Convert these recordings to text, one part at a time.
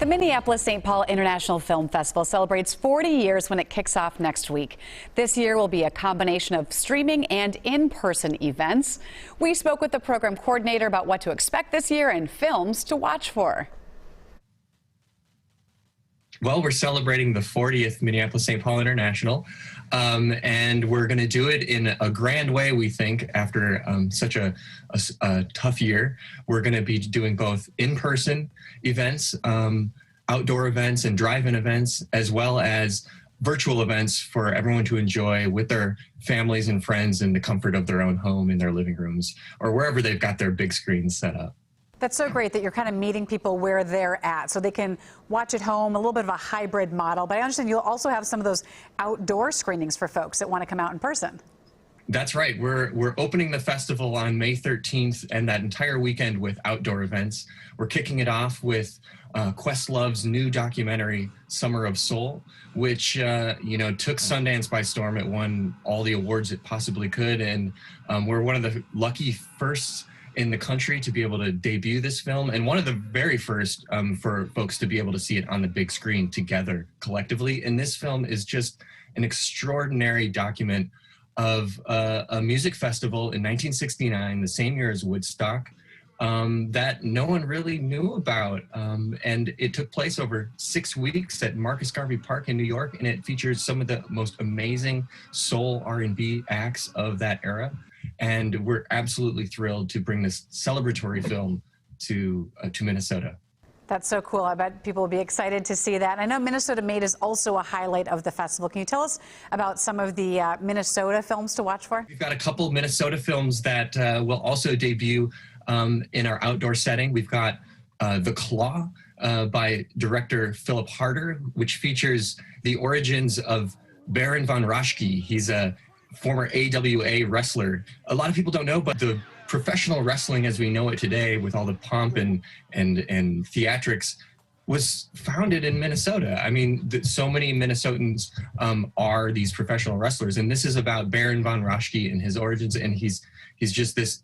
The Minneapolis-St. Paul International Film Festival celebrates 40 years when it kicks off next week. This year will be a combination of streaming and in-person events. We spoke with the program coordinator about what to expect this year and films to watch for. Well, we're celebrating the 40th Minneapolis-St. Paul International, and we're going to do it in a grand way, we think, after such a tough year. We're going to be doing both in-person events, outdoor events and drive-in events, as well as virtual events for everyone to enjoy with their families and friends in the comfort of their own home, in their living rooms, or wherever they've got their big screens set up. That's so great that you're kind of meeting people where they're at so they can watch at home, a little bit of a hybrid model. But I understand you'll also have some of those outdoor screenings for folks that want to come out in person. That's right. We're opening the festival on May 13th and that entire weekend with outdoor events. We're kicking it off with Questlove's new documentary, Summer of Soul, which took Sundance by storm. It won all the awards it possibly could, and we're one of the lucky firsts in the country to be able to debut this film, and one of the very first for folks to be able to see it on the big screen together collectively. And this film is just an extraordinary document of a music festival in 1969, the same year as Woodstock, that no one really knew about. And it took place over 6 weeks at Marcus Garvey Park in New York, and it features some of the most amazing soul R&B acts of that era. And we're absolutely thrilled to bring this celebratory film to Minnesota. That's so cool. I bet people will be excited to see that. I know Minnesota Made is also a highlight of the festival. Can you tell us about some of the Minnesota films to watch for? We've got a couple Minnesota films that will also debut in our outdoor setting. We've got The Claw by director Philip Harder, which features the origins of Baron von Raschke. He's a former AWA wrestler. A lot of people don't know, but the professional wrestling as we know it today, with all the pomp and theatrics, was founded in Minnesota. I mean, so many Minnesotans are these professional wrestlers, and this is about Baron von Raschke and his origins. And he's just this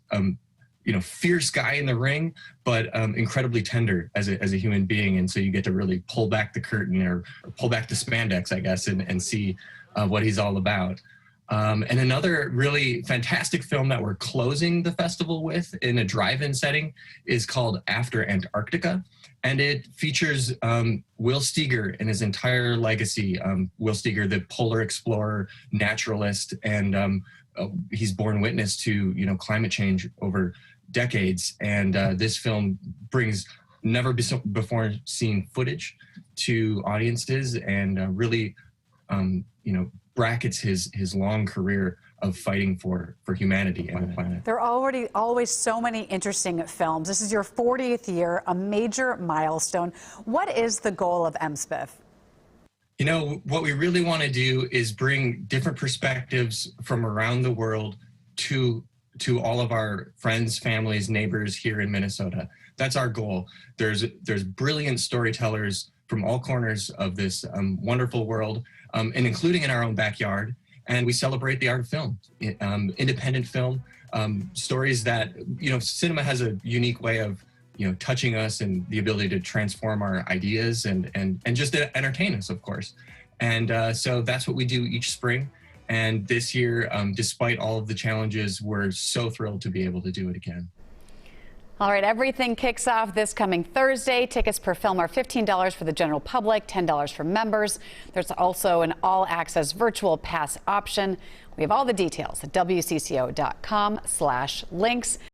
fierce guy in the ring, but incredibly tender as a human being. And so you get to really pull back the curtain or pull back the spandex, I guess, and see what he's all about. And another really fantastic film that we're closing the festival with in a drive-in setting is called After Antarctica. And it features Will Steger and his entire legacy. Will Steger, the polar explorer, naturalist, and he's borne witness to climate change over decades. And this film brings never before seen footage to audiences, and really brackets his long career of fighting for humanity and the planet. There are always so many interesting films. This is your 40th year, a major milestone. What is the goal of MSPIF? What we really want to do is bring different perspectives from around the world to all of our friends, families, neighbors here in Minnesota. That's our goal. There's brilliant storytellers from all corners of this wonderful world, and including in our own backyard. And we celebrate the art of film, independent film, stories that, cinema has a unique way of, touching us, and the ability to transform our ideas and just entertain us, of course. And so that's what we do each spring. And this year, despite all of the challenges, we're so thrilled to be able to do it again. All right, everything kicks off this coming Thursday. Tickets per film are $15 for the general public, $10 for members. There's also an all-access virtual pass option. We have all the details at WCCO.com/links.